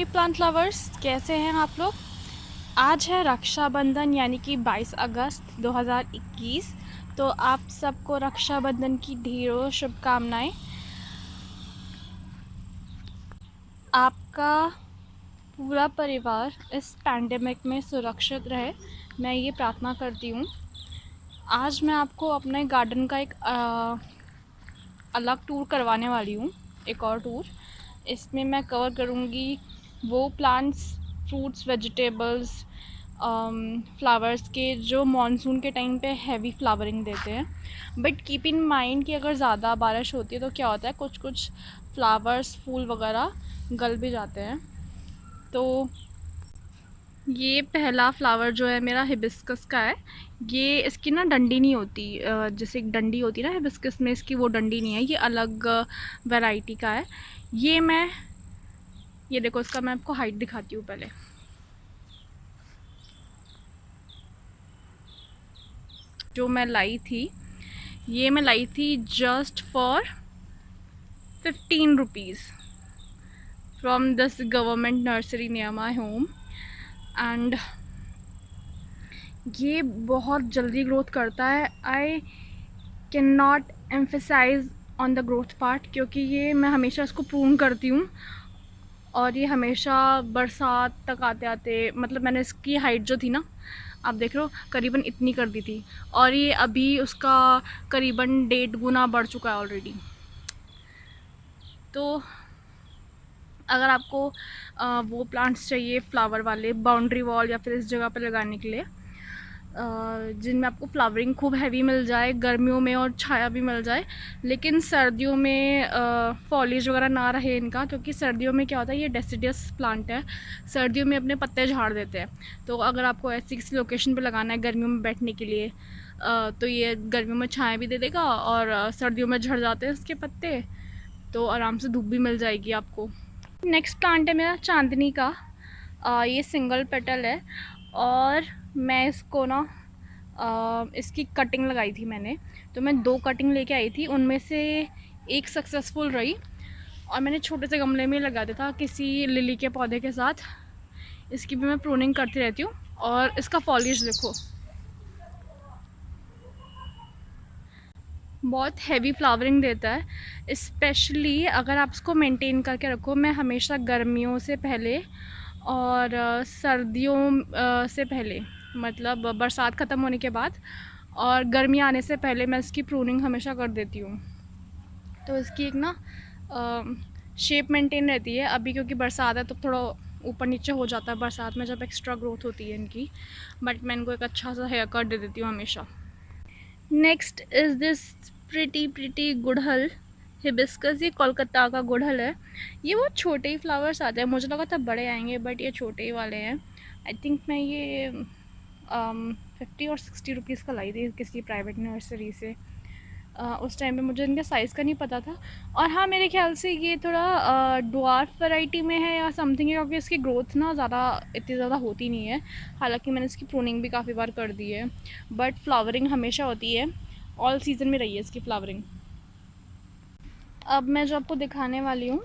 Plant lovers, कैसे हैं आप लोग। आज है रक्षाबंधन यानी कि 22 अगस्त 2021। तो आप सबको रक्षाबंधन की ढेरों शुभकामनाएं। आपका पूरा परिवार इस पैंडेमिक में सुरक्षित रहे, मैं ये प्रार्थना करती हूँ। आज मैं आपको अपने गार्डन का एक अलग टूर करवाने वाली हूँ, एक और टूर। इसमें मैं कवर करूँगी वो प्लांट्स, फ्रूट्स, वेजिटेबल्स, फ्लावर्स के जो मॉनसून के टाइम पे हैवी फ्लावरिंग देते हैं। बट कीप इन माइंड कि अगर ज़्यादा बारिश होती है तो क्या होता है, कुछ कुछ फ्लावर्स, फूल वगैरह गल भी जाते हैं। तो ये पहला फ्लावर जो है मेरा हिबिस्कस का है। ये इसकी ना डंडी नहीं होती, जैसे एक डंडी होती है ना हिबिस्कस में, इसकी वो डंडी नहीं है, ये अलग वैरायटी का है। ये देखो, इसका मैं आपको हाइट दिखाती हूँ पहले। जो मैं लाई थी, ये मैं लाई थी just for 15 rupees from this government nursery near my home. And ये बहुत जल्दी ग्रोथ करता है। I can not emphasise on the growth part, क्योंकि ये मैं हमेशा इसको प्रून करती हूँ और ये हमेशा बरसात तक आते आते, मतलब मैंने इसकी हाइट जो थी ना, आप देख रहे हो, करीबन इतनी कर दी थी, और ये अभी उसका करीबन 1.5 गुना बढ़ चुका है ऑलरेडी। तो अगर आपको वो प्लांट्स चाहिए फ्लावर वाले, बाउंड्री वॉल या फिर इस जगह पर लगाने के लिए, जिनमें आपको फ्लावरिंग खूब हैवी मिल जाए गर्मियों में और छाया भी मिल जाए, लेकिन सर्दियों में फॉलिज वगैरह ना रहे इनका, क्योंकि सर्दियों में क्या होता है, ये डेसिडियस प्लांट है, सर्दियों में अपने पत्ते झाड़ देते हैं। तो अगर आपको ऐसी किसी लोकेशन पे लगाना है गर्मियों में बैठने के लिए, तो ये गर्मियों में छाया भी दे देगा और सर्दियों में झड़ जाते हैं इसके पत्ते, तो आराम से धूप भी मिल जाएगी आपको। नेक्स्ट प्लांट है मेरा चांदनी का। ये सिंगल पेटल है और मैं इसको ना इसकी कटिंग लगाई थी मैंने। तो मैं 2 कटिंग लेके आई थी, उनमें से एक सक्सेसफुल रही और मैंने छोटे से गमले में लगा दिया था किसी लिली के पौधे के साथ। इसकी भी मैं प्रूनिंग करती रहती हूँ। और इसका फॉलिश देखो, बहुत हैवी फ्लावरिंग देता है, स्पेशली अगर आप इसको मेंटेन करके रखो। मैं हमेशा गर्मियों से पहले और सर्दियों से पहले, मतलब बरसात ख़त्म होने के बाद और गर्मी आने से पहले मैं इसकी प्रूनिंग हमेशा कर देती हूँ। तो इसकी एक ना शेप मेंटेन रहती है। अभी क्योंकि बरसात है तो थोड़ा ऊपर नीचे हो जाता है बरसात में जब एक्स्ट्रा ग्रोथ होती है इनकी, बट मैं इनको एक अच्छा सा हेयर कट दे देती हूँ हमेशा। नेक्स्ट इज़ दिस प्रिटी गुड़हल हिबिस्कस। ये कोलकाता का गुड़हल है। ये बहुत छोटे ही फ्लावर्स आते हैं, मुझे लगा था बड़े आएंगे बट ये छोटे ही वाले हैं। आई थिंक मैं ये 50 और 60 रुपीज़ का लाई थी किसी प्राइवेट नर्सरी से। उस टाइम पे मुझे इनके साइज़ का नहीं पता था। और हाँ, मेरे ख्याल से ये थोड़ा ड्वार्फ वैरायटी में है या समथिंग है, क्योंकि इसकी ग्रोथ ना इतनी ज़्यादा होती नहीं है। हालांकि मैंने इसकी प्रूनिंग भी काफ़ी बार कर दी है, बट फ्लावरिंग हमेशा होती है, ऑल सीज़न में रही है इसकी फ्लावरिंग। अब मैं जो आपको दिखाने वाली हूँ,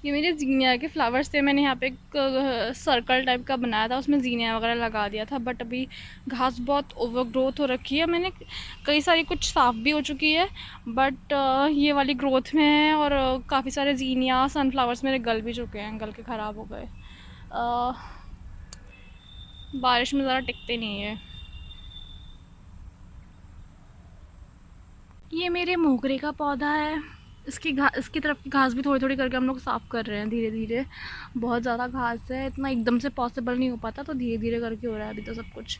ये मेरे जीनिया के फ्लावर्स थे। मैंने यहाँ पे एक सर्कल टाइप का बनाया था, उसमें जीनिया वगैरह लगा दिया था, बट अभी घास बहुत ओवर ग्रोथ हो रखी है। मैंने कई सारी कुछ साफ़ भी हो चुकी है, बट ये वाली ग्रोथ में है और काफ़ी सारे जीनिया सनफ्लावर्स मेरे गल भी चुके हैं, गल के ख़राब हो गए। बारिश में ज़्यादा टिकते नहीं है। ये मेरे मोगरे का पौधा है। इसकी तरफ की घास भी थोड़ी थोड़ी करके हम लोग साफ़ कर रहे हैं धीरे धीरे। बहुत ज़्यादा घास है, इतना एकदम से पॉसिबल नहीं हो पाता, तो धीरे धीरे करके हो रहा है अभी तो सब कुछ।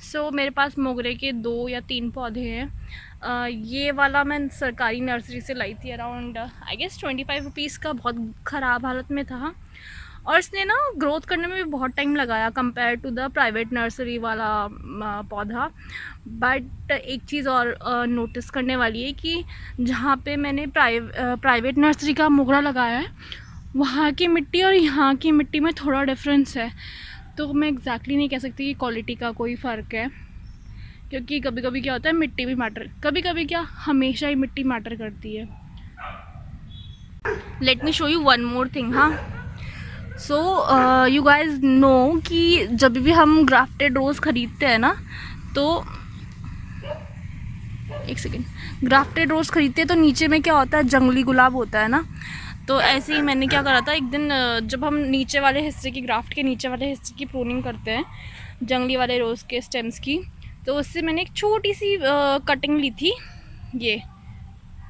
सो मेरे पास मोगरे के 2 या 3 पौधे हैं। ये वाला मैं सरकारी नर्सरी से लाई थी, अराउंड आई गेस 25 रुपीज़ का, बहुत ख़राब हालत में था। और इसने ना ग्रोथ करने में भी बहुत टाइम लगाया compare to the private nursery वाला पौधा। बट एक चीज़ और नोटिस करने वाली है कि जहाँ पे मैंने प्राइवेट नर्सरी का मोगरा लगाया है, वहाँ की मिट्टी और यहाँ की मिट्टी में थोड़ा डिफरेंस है। तो मैं एग्जैक्टली नहीं कह सकती कि क्वालिटी का कोई फ़र्क है, क्योंकि कभी कभी क्या होता है, मिट्टी भी मैटर, कभी कभी क्या, हमेशा ही मिट्टी मैटर करती है। Let me show you one more thing. हाँ, सो यू गाइज नो कि जब भी हम ग्राफ्टेड रोज़ ख़रीदते हैं ना, तो एक सेकेंड, ग्राफ्टेड रोज़ ख़रीदते हैं तो नीचे में क्या होता है, जंगली गुलाब होता है ना। तो ऐसे ही मैंने क्या करा था एक दिन, जब हम नीचे वाले हिस्से की, ग्राफ्ट के नीचे वाले हिस्से की प्रूनिंग करते हैं जंगली वाले रोज़ के स्टेम्स की, तो उससे मैंने एक छोटी सी कटिंग ली थी ये,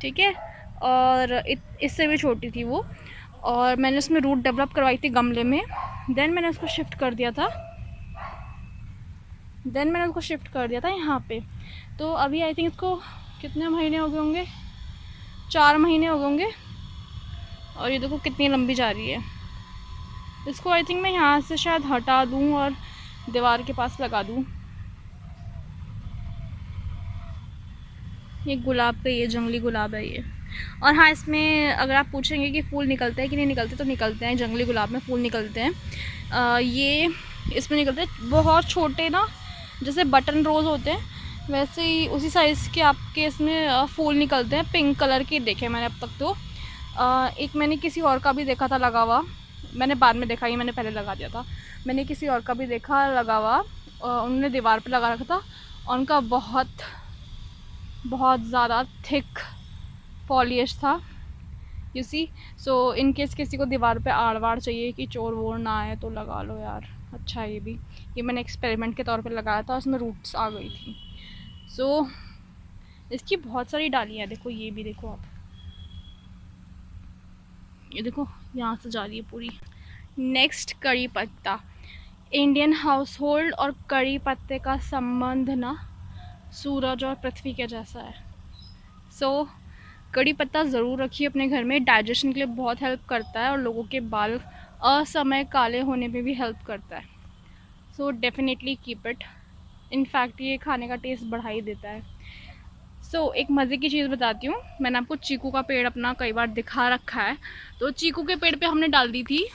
ठीक है, और इससे भी छोटी थी वो, और मैंने उसमें रूट डेवलप करवाई थी गमले में। देन मैंने उसको शिफ्ट कर दिया था, यहाँ पे। तो अभी आई थिंक इसको कितने महीने हो गए होंगे, 4 महीने हो गए होंगे, और ये देखो कितनी लंबी जा रही है। इसको आई थिंक मैं यहाँ से शायद हटा दूँ और दीवार के पास लगा दूँ। ये गुलाब का, ये जंगली गुलाब है ये। और हाँ, इसमें अगर आप पूछेंगे कि फूल निकलते हैं कि नहीं निकलते, तो निकलते हैं, जंगली गुलाब में फूल निकलते हैं। ये इसमें निकलते हैं बहुत छोटे ना, जैसे बटन रोज़ होते हैं वैसे ही उसी साइज़ के आपके इसमें फूल निकलते हैं, पिंक कलर के देखे मैंने अब तक। तो एक मैंने किसी और का भी देखा था लगा हुआ, मैंने बाद में देखा, ये मैंने पहले लगा दिया था। मैंने किसी और का भी देखा लगा हुआ, उन्होंने दीवार पर लगा रखा था, और उनका बहुत ज़्यादा थिक फॉलिएज था, you see. So in case किसी को दीवार पे आड़ वाड़ चाहिए कि चोर वोर ना आए तो लगा लो यार, अच्छा है ये भी। ये मैंने एक्सपेरिमेंट के तौर पे लगाया था, उसमें रूट्स आ गई थी। सो इसकी बहुत सारी डालियाँ, देखो ये भी देखो आप, ये देखो यहाँ से जा रही है पूरी। नेक्स्ट, कड़ी पत्ता। इंडियन हाउस होल्ड और कड़ी पत्ते का संबंध ना सूरज और पृथ्वी के जैसा है। सो कड़ी पत्ता ज़रूर रखिए अपने घर में, डाइजेशन के लिए बहुत हेल्प करता है, और लोगों के बाल असमय काले होने में भी हेल्प करता है। So definitely keep it, in fact ये खाने का टेस्ट बढ़ा ही देता है। सो एक मज़े की चीज़ बताती हूँ, मैंने आपको चीकू का पेड़ अपना कई बार दिखा रखा है। तो चीकू के पेड़ पे हमने डाल दी थी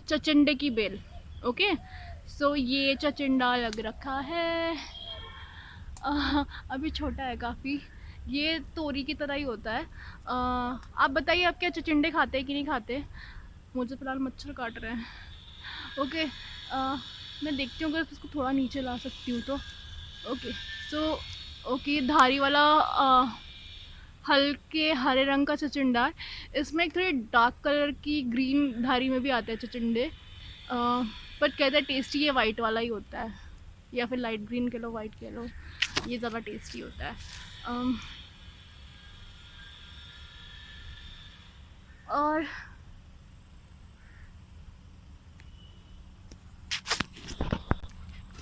चचिंडे की बेल। ओके, सो ये चचिंडा लग रखा है, अभी छोटा है काफ़ी, ये तोरी की तरह ही होता है। आप बताइए, आप क्या चचिंडे खाते हैं कि नहीं खाते? मुझे फ़िलहाल मच्छर काट रहे हैं। ओके, मैं देखती हूँ अगर इसको थोड़ा नीचे ला सकती हूँ तो। ओके, सो ओके, धारी वाला हल्के हरे रंग का चचिंडा है। इसमें एक थोड़ी डार्क कलर की ग्रीन धारी में भी आते हैं चचिंडे, बट कहते हैं टेस्टी ये वाइट वाला ही होता है, या फिर लाइट ग्रीन कह लो, वाइट कह लो, ये ज़्यादा टेस्टी होता है। और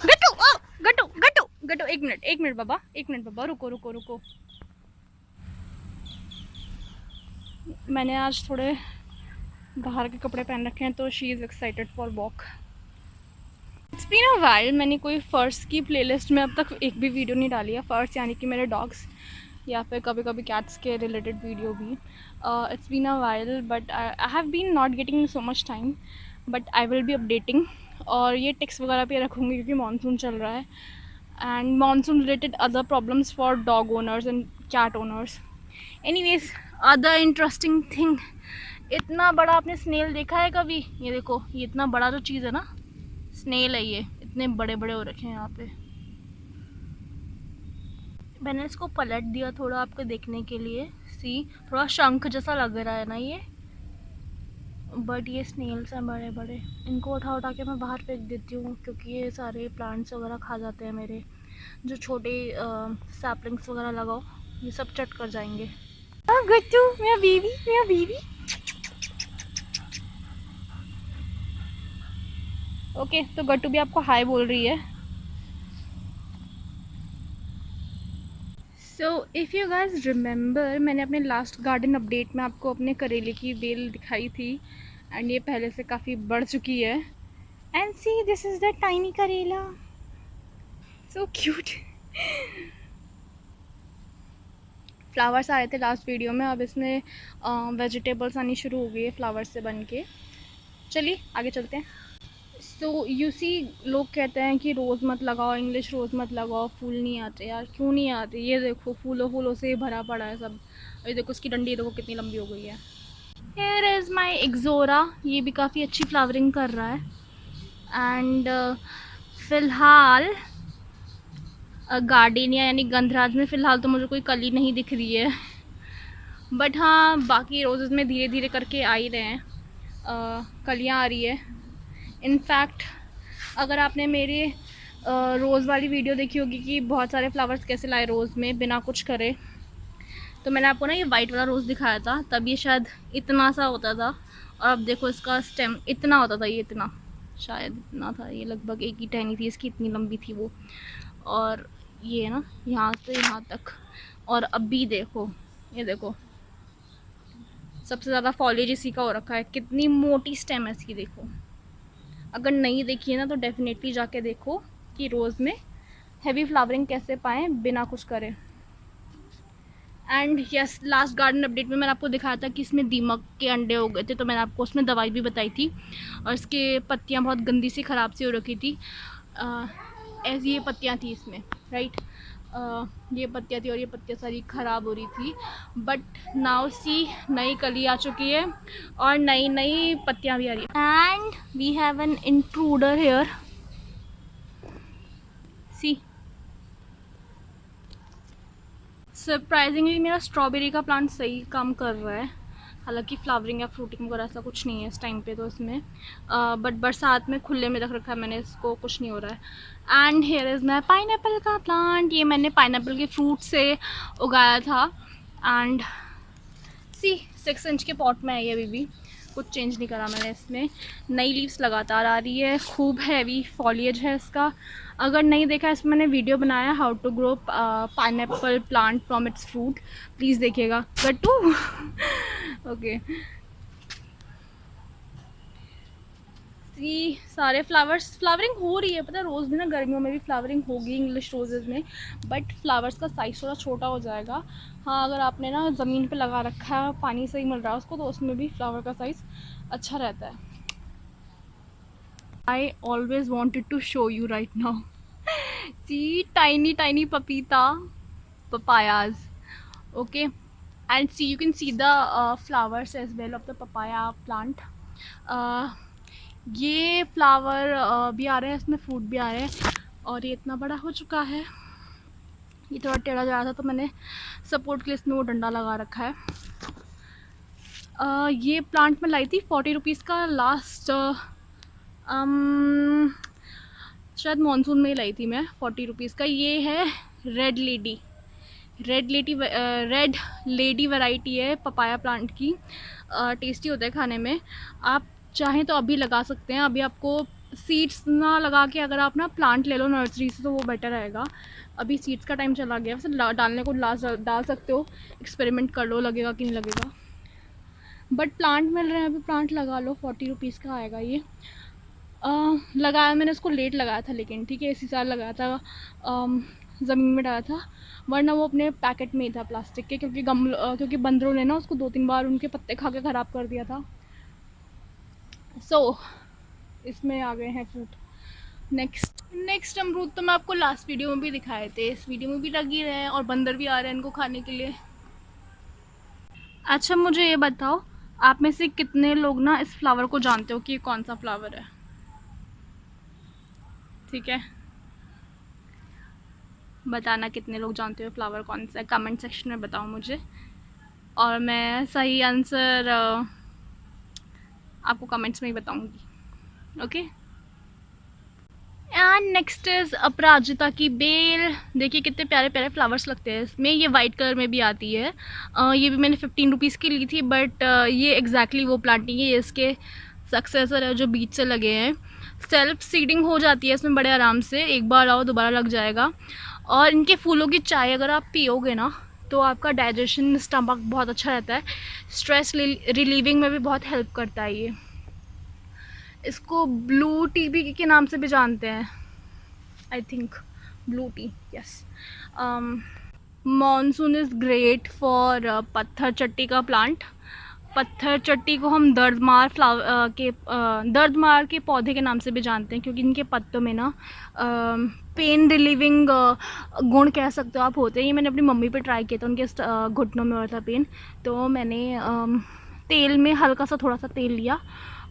गट्टू, गट्टू गट्टू गट्टू, एक मिनट बाबा, रुको रुको रुको। मैंने आज थोड़े बाहर के कपड़े पहन रखे हैं, तो she is excited for walk. It's been a while, मैंने कोई फ़र्स की प्लेलिस्ट में अब तक एक भी वीडियो नहीं डाली है, फ़र्स यानी कि मेरे डॉग्स, या फिर कभी कभी कैट्स के रिलेटेड वीडियो भी। It's been a while, but I have been not getting so much time, but I will be updating. और ये टिक्स वगैरह पे रखूँगी क्योंकि मानसून चल रहा है, and monsoon related other problems for dog owners and cat owners. Anyways, other interesting thing, इतना बड़ा आपने स्नेल देखा है कभी? ये देखो, ये इतना बड़ा जो चीज़ है ना, स्नेल है ये, इतने बड़े बड़े हो रखे हैं यहाँ पे। मैंने इसको पलट दिया थोड़ा आपको देखने के लिए, सी थोड़ा शंख जैसा लग रहा है ना ये, बट ये स्नेल्स हैं बड़े बड़े। इनको उठा उठा के मैं बाहर फेंक देती हूँ क्योंकि ये सारे प्लांट्स वगैरह खा जाते हैं मेरे, जो छोटे सैपलिंग्स वगैरह लगाओ ये सब चट कर जाएंगे। गट्टू, मेरा बेबी, मेरा बेबी। ओके, तो गट्टू भी आपको हाय बोल रही है। So if you guys remember, मैंने अपने लास्ट गार्डन अपडेट में आपको अपने करेले की बेल दिखाई थी, एंड ये पहले से काफ़ी बढ़ चुकी है। And see, this is the tiny karela, so cute. Flowers आए थे लास्ट वीडियो में, अब इसमें वेजिटेबल्स आनी शुरू हो गई है फ्लावर्स से बन के। चलिए आगे चलते हैं। सो यू सी, लोग कहते हैं कि रोज़ मत लगाओ, इंग्लिश रोज़ मत लगाओ, फूल नहीं आते। यार क्यों नहीं आते? ये देखो फूलों फूलों से भरा पड़ा है सब। ये देखो इसकी डंडी देखो कितनी लंबी हो गई है। हेयर इज़ माई एक्जोरा, ये भी काफ़ी अच्छी फ्लावरिंग कर रहा है। एंड फ़िलहाल गार्डेनिया यानी गंधराज में फ़िलहाल तो मुझे कोई कली नहीं दिख रही है, बट हाँ बाकी रोज़ में धीरे धीरे करके आ ही रहे हैं, कलियाँ आ रही है। इनफैक्ट अगर आपने मेरे रोज़ वाली वीडियो देखी होगी कि बहुत सारे फ्लावर्स कैसे लाए रोज़ में बिना कुछ करे, तो मैंने आपको ना ये वाइट वाला रोज़ दिखाया था, तब ये शायद इतना सा होता था, और अब देखो इसका स्टेम इतना होता था, ये इतना शायद इतना था, ये लगभग एक ही टहनी थी इसकी, इतनी लंबी थी वो। और ये ना यहाँ से यहाँ तक, और अभी देखो ये देखो सबसे ज़्यादा फॉलेज इसी का हो रखा है। कितनी मोटी स्टेम है इसकी देखो। अगर नहीं देखी है ना तो डेफिनेटली जाके देखो कि रोज़ में हैवी फ्लावरिंग कैसे पाएँ बिना कुछ करे। And yes, last garden update में मैंने आपको दिखाया था कि इसमें दीमक के अंडे हो गए थे, तो मैंने आपको उसमें दवाई भी बताई थी, और इसके पत्तियाँ बहुत गंदी सी ख़राब सी हो रखी थी। ऐसी ये पत्तियाँ थी इसमें, राइट। ये पत्तियाँ थी और ये पत्तियाँ सारी ख़राब हो रही थी, बट नाउ सी नई कली आ चुकी है और नई नई पत्तियाँ भी आ रही है। And we have an intruder here, see. Surprisingly मेरा स्ट्रॉबेरी का प्लांट सही काम कर रहा है, हालांकि फ्लावरिंग या फ्रूटिंग वगैरह ऐसा कुछ नहीं है इस टाइम पे तो इसमें, बट बरसात में खुले में रख रखा है मैंने इसको, कुछ नहीं हो रहा है। And here is my pineapple का प्लांट, ये मैंने पाइनएप्पल के फ्रूट से उगाया था। एंड सी 6 इंच के पॉट में है ये, अभी भी कुछ चेंज नहीं करा मैंने इसमें। नई लीव्स लगातार आ रही है, खूब हैवी फॉलिएज है इसका। अगर नहीं देखा इसमें मैंने वीडियो बनाया how to grow pineapple plant from its fruit, please देखिएगा। गट्टू ओके, ये सारे फ्लावरिंग हो रही है, पता है रोज़ भी ना गर्मियों में भी फ्लावरिंग होगी इंग्लिश रोजेज़ में, बट फ्लावर्स का साइज़ थोड़ा छोटा हो जाएगा। हाँ अगर आपने ना ज़मीन पे लगा रखा है, पानी सही मिल रहा है उसको, तो उसमें भी फ्लावर का साइज़ अच्छा रहता है। I always wanted to show you right now, see tiny tiny papita papayas, okay, and see you can see the flowers as well of the papaya plant. ये फ्लावर भी आ रहे हैं, इसमें फ्रूट भी आ रहे हैं, और ये इतना बड़ा हो चुका है। ये थोड़ा टेढ़ा जा रहा था तो मैंने सपोर्ट के लिए इसमें वो डंडा लगा रखा है। ये प्लांट मैं लाई थी 40 रुपीज़ का लास्ट, शायद मानसून में ही लाई थी मैं, 40 रुपीज़ का। ये है रेड लेडी वैरायटी है पपाया प्लांट की, टेस्टी होता है खाने में। आप चाहें तो अभी लगा सकते हैं, अभी आपको सीड्स ना लगा के अगर आप ना प्लांट ले लो नर्सरी से तो वो बेटर रहेगा। अभी सीड्स का टाइम चला गया, वैसे डालने को डाल सकते हो, एक्सपेरिमेंट कर लो लगेगा कि नहीं लगेगा, बट प्लांट मिल रहे हैं अभी, प्लांट लगा लो। 40 रुपीज़ का आएगा ये। लगाया मैंने उसको लेट लगाया था, लेकिन ठीक है इसी साल लगाया था, ज़मीन में डाला था, वरना वो अपने पैकेट में ही था प्लास्टिक के, क्योंकि बंदरों ने ना उसको 2-3 बार उनके पत्ते खा के ख़राब कर दिया था। सो इसमें आ गए हैं फ्रूट। नेक्स्ट अमरूद तो मैं आपको लास्ट वीडियो में भी दिखाए थे, इस वीडियो में भी लगी रहे हैं और बंदर भी आ रहे हैं इनको खाने के लिए। अच्छा मुझे ये बताओ, आप में से कितने लोग ना इस फ्लावर को जानते हो कि ये कौन सा फ्लावर है? ठीक है, बताना कितने लोग जानते हो फ्लावर कौन सा है, कमेंट सेक्शन में बताओ मुझे, और मैं सही आंसर आपको कमेंट्स में ही बताऊंगी। ओके, एंड नेक्स्ट इज़ अपराजिता की बेल। देखिए कितने प्यारे प्यारे फ्लावर्स लगते हैं इसमें, ये वाइट कलर में भी आती है। ये भी मैंने 15 रुपीज़ की ली थी, बट ये एग्जैक्टली वो प्लांटिंग है, ये इसके सक्सेसर है जो बीच से लगे हैं। सेल्फ सीडिंग हो जाती है इसमें बड़े आराम से, एक बार लाओ दोबारा लग जाएगा। और इनके फूलों की चाय अगर आप पियोगे ना तो आपका डाइजेशन, स्टमक बहुत अच्छा रहता है, स्ट्रेस रिलीविंग में भी बहुत हेल्प करता है ये। इसको ब्लू टी भी के नाम से भी जानते हैं, I think blue T, yes. Monsoon is great for पत्थर चट्टी का प्लांट। पत्थर चट्टी को हम दर्द मार के पौधे के नाम से भी जानते हैं, क्योंकि इनके पत्तों में ना पेन रिलीविंग गुण कह सकते हो आप होते हैं। ये मैंने अपनी मम्मी पे ट्राई किया था, उनके घुटनों में हो रहा था पेन, तो मैंने तेल में हल्का सा थोड़ा सा तेल लिया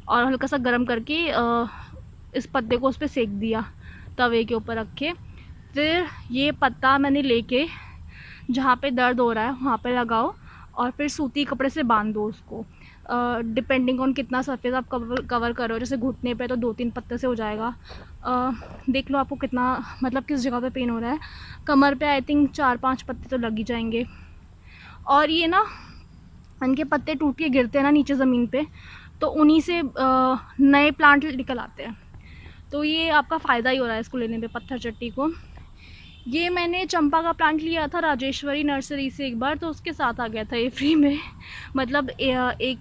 और हल्का सा गर्म करके इस पत्ते को उस पर सेक दिया तवे के ऊपर रख के। फिर ये पत्ता मैंने लेके जहाँ पे दर्द हो रहा है वहाँ पे लगाओ और फिर सूती कपड़े से बांध दो उसको। डिपेंडिंग ऑन कितना सरफेस आप कवर करो, जैसे घुटने पे तो 2-3 पत्ते से हो जाएगा। देख लो आपको कितना, मतलब किस जगह पे पेन हो रहा है। कमर पे आई थिंक 4-5 पत्ते तो लग ही जाएंगे। और ये ना इनके पत्ते टूट के गिरते हैं ना नीचे ज़मीन पे, तो उन्हीं से नए प्लांट निकल आते हैं। तो ये आपका फ़ायदा ही हो रहा है इसको लेने पे, पत्थर चट्टी को। ये मैंने चंपा का प्लांट लिया था राजेश्वरी नर्सरी से एक बार, तो उसके साथ आ गया था ये फ्री में। मतलब एक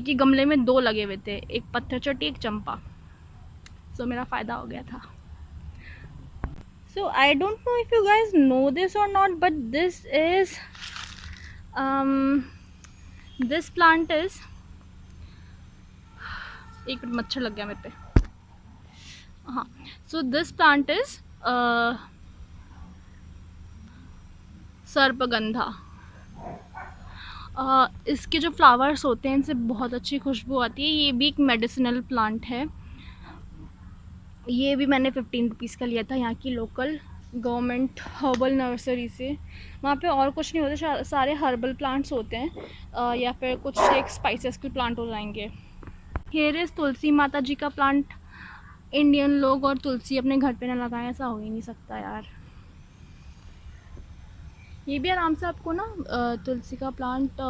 ही गमले में 2 लगे हुए थे, एक पत्थर चट्टी एक चंपा। सो मेरा फ़ायदा हो गया था। So I don't know if you guys know this और not, but this plant is, एक मिनट मच्छर लग गया मेरे पे। हाँ, so this plant is sarpagandha. इसके जो फ्लावर्स होते हैं इनसे बहुत अच्छी खुशबू आती है। ये भी एक मेडिसिनल प्लांट है। ये भी मैंने 15 रुपीज़ का लिया था यहाँ की लोकल गवर्नमेंट हर्बल नर्सरी से। वहाँ पे और कुछ नहीं होते, सारे हर्बल प्लांट्स होते हैं, या फिर कुछ एक स्पाइसेस के प्लांट हो जाएंगे। हियर इज़ तुलसी माता जी का प्लांट। इंडियन लोग और तुलसी अपने घर पे ना लगाएं, ऐसा हो ही नहीं सकता यार। ये भी आराम से आपको ना तुलसी का प्लांट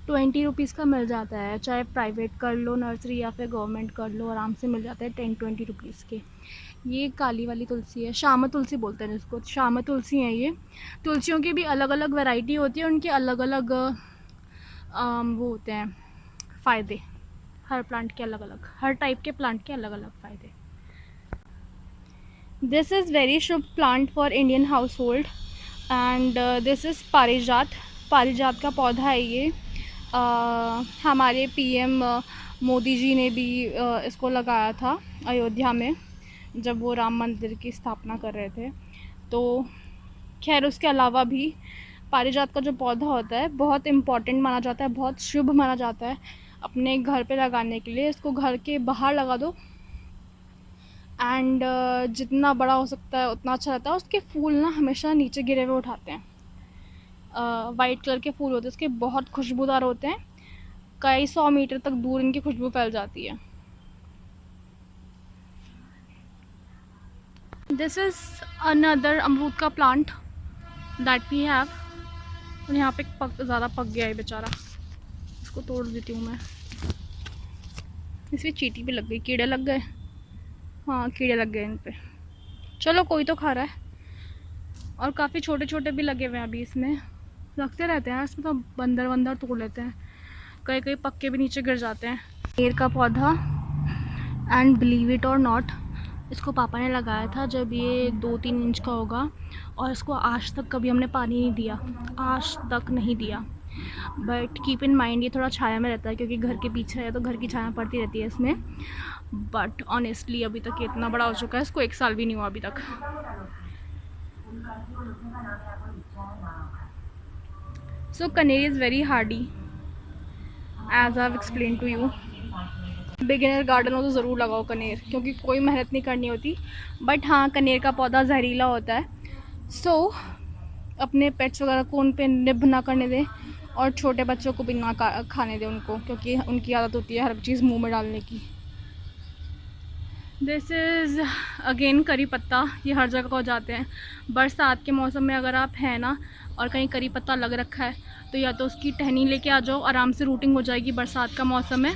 20 रुपीज़ का मिल जाता है, चाहे प्राइवेट कर लो नर्सरी या फिर गवर्नमेंट कर लो, आराम से मिल जाता है 10-20 रुपीज़ के। ये काली वाली तुलसी है, श्यामा तुलसी बोलते हैं जिसको, श्यामा तुलसी है ये। तुलसियों की भी अलग अलग वैरायटी होती है, उनके अलग अलग वो होते हैं फ़ायदे। हर प्लांट के अलग अलग, हर टाइप के प्लांट के अलग अलग फ़ायदे। This is very Shubh plant for Indian house hold and this is पारिजात। पारिजात का पौधा है ये। हमारे पीएम मोदी जी ने भी इसको लगाया था अयोध्या में, जब वो राम मंदिर की स्थापना कर रहे थे। तो खैर उसके अलावा भी पारिजात का जो पौधा होता है बहुत इम्पॉर्टेंट माना जाता है, बहुत शुभ माना जाता है अपने घर पे लगाने के लिए। इसको घर के बाहर लगा दो एंड जितना बड़ा हो सकता है उतना अच्छा रहता है। उसके फूल ना हमेशा नीचे गिरे हुए उठाते हैं। वाइट कलर के फूल होते हैं उसके, बहुत खुशबूदार होते हैं। कई 100 मीटर तक दूर इनकी खुशबू फैल जाती है। दिस इज़ अनदर अमरूद का प्लांट दैट वी हैव। और यहाँ पे ज़्यादा पक गया है बेचारा, इसको तोड़ देती हूँ मैं। इसमें चींटी भी लग गई, कीड़े लग गए। हाँ कीड़े लग गए इन पे, चलो कोई तो खा रहा है। और काफ़ी छोटे छोटे भी लगे हुए हैं अभी इसमें, लगते रहते हैं इसमें तो बंदर वंदर तोड़ लेते हैं, कई कई पक्के भी नीचे गिर जाते हैं। पेड़ का पौधा, एंड बिलीव इट और नॉट, इसको पापा ने लगाया था जब ये 2-3 इंच का होगा, और इसको आज तक कभी हमने पानी नहीं दिया, आज तक नहीं दिया। बट कीप इन माइंड ये थोड़ा छाया में रहता है क्योंकि घर के पीछे है तो घर की छाया पड़ती रहती है इसमें। बट ऑनेस्टली अभी तक ये इतना बड़ा हो चुका है, इसको 1 साल भी नहीं हुआ अभी तक। So kaner is very hardy as I have explain to you. Beginner garden हो तो ज़रूर लगाओ कनेर, क्योंकि कोई मेहनत नहीं करनी होती। बट हाँ कनेर का पौधा जहरीला होता है, सो अपने पेट्स वगैरह को उन पे निभ ना करने दें, और छोटे बच्चों को भी ना खाने दें उनको, क्योंकि उनकी आदत होती है हर चीज़ मुंह में डालने की। दिस इज़ अगेन करी पत्ता। ये हर जगह हो जाते हैं बरसात के मौसम में। अगर आप हैं ना और कहीं करी पत्ता लग रखा है तो या तो उसकी टहनी लेके आ जाओ, आराम से रूटिंग हो जाएगी, बरसात का मौसम है।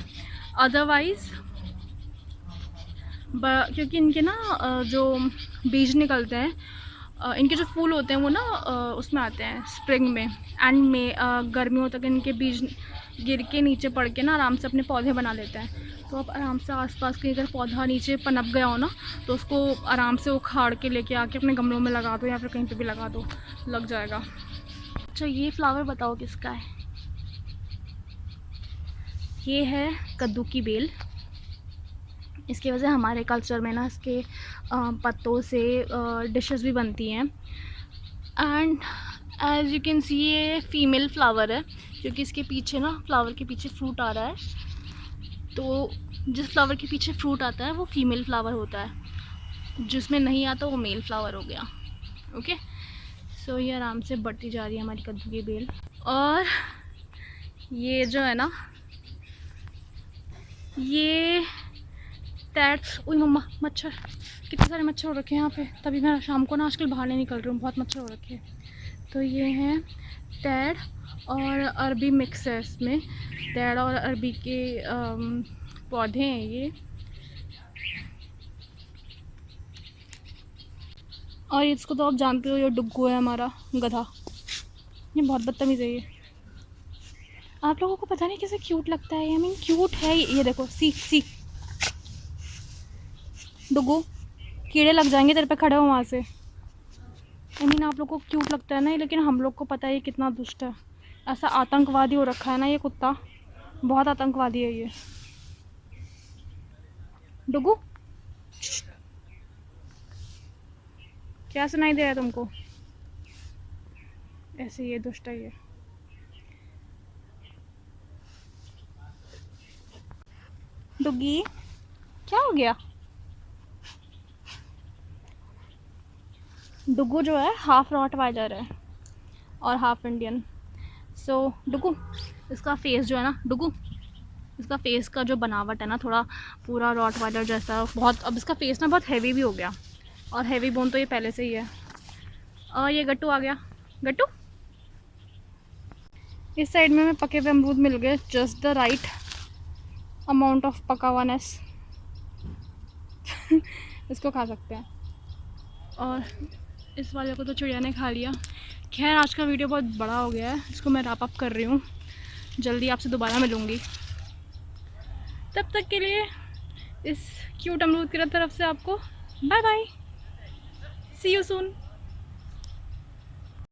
अदरवाइज़ क्योंकि इनके ना जो बीज निकलते हैं, इनके जो फूल होते हैं वो ना उसमें आते हैं स्प्रिंग में एंड में, गर्मियों तक इनके बीज गिर के नीचे पड़ के ना आराम से अपने पौधे बना लेते हैं। तो आप आराम से आसपास कहीं अगर पौधा नीचे पनप गया हो ना तो उसको आराम से उखाड़ के लेके आके अपने गमलों में लगा दो, या फिर कहीं पे भी लगा दो, लग जाएगा। अच्छा ये फ्लावर बताओ किसका है? ये है कद्दू की बेल। इसकी वजह हमारे कल्चर में ना इसके पत्तों से डिशेस भी बनती हैं। And as you can see ये फीमेल फ्लावर है, क्योंकि इसके पीछे ना फ्लावर के पीछे फ्रूट आ रहा है। तो जिस फ्लावर के पीछे फ्रूट आता है वो फीमेल फ्लावर होता है, जिसमें नहीं आता वो मेल फ्लावर हो गया। ओके, सो ये आराम से बढ़ती जा रही है हमारी कद्दू की बेल। और ये जो है ना, ये दैट्स, ओए मम्मा मच्छर, कितने सारे मच्छर हो रखे हैं यहाँ पे। तभी मैं शाम को ना आजकल बाहर नहीं निकल रही हूँ, बहुत मच्छर हो रखे हैं। तो ये हैं तैड़ और अरबी मिक्स है इसमें। तैड़ और अरबी के पौधे हैं ये। और इसको तो आप जानते हो, ये डुग्गू है हमारा गधा। ये बहुत बदतमीज़ है ये। आप लोगों को पता नहीं कैसे क्यूट लगता है। आई मीन क्यूट है ये देखो, सी सी डुग्गू, कीड़े लग जाएंगे तेरे पे, खड़े हो वहाँ से। आई मीन आप लोग को क्यूट लगता है ना, लेकिन हम लोग को पता है ये कितना दुष्ट है। ऐसा आतंकवादी हो रखा है ना ये कुत्ता, बहुत आतंकवादी है ये। डुग्गू, क्या सुनाई दे रहा है तुमको? ऐसे ये दुष्ट है ये। डुग्गी, क्या हो गया? डुग्गू जो है हाफ रॉटवाइलर है और हाफ इंडियन। सो डुग्गू, इसका फेस जो है ना, डुग्गू इसका फेस का जो बनावट है ना, थोड़ा पूरा रॉटवाइलर जैसा बहुत। अब इसका फेस ना बहुत हैवी भी हो गया, और हैवी बोन तो ये पहले से ही है। और ये गट्टू आ गया। गट्टू, इस साइड में हमें पके हुए अमरूद मिल गए, just the right amount of पका हुआनेस। इसको खा सकते हैं। और इस वाले को तो चिड़िया ने खा लिया। खैर आज का वीडियो बहुत बड़ा हो गया है, इसको मैं रैप अप कर रही हूँ। जल्दी आपसे दोबारा मिलूँगी, तब तक के लिए इस क्यूट अमरूद की तरफ से आपको bye bye, see you soon.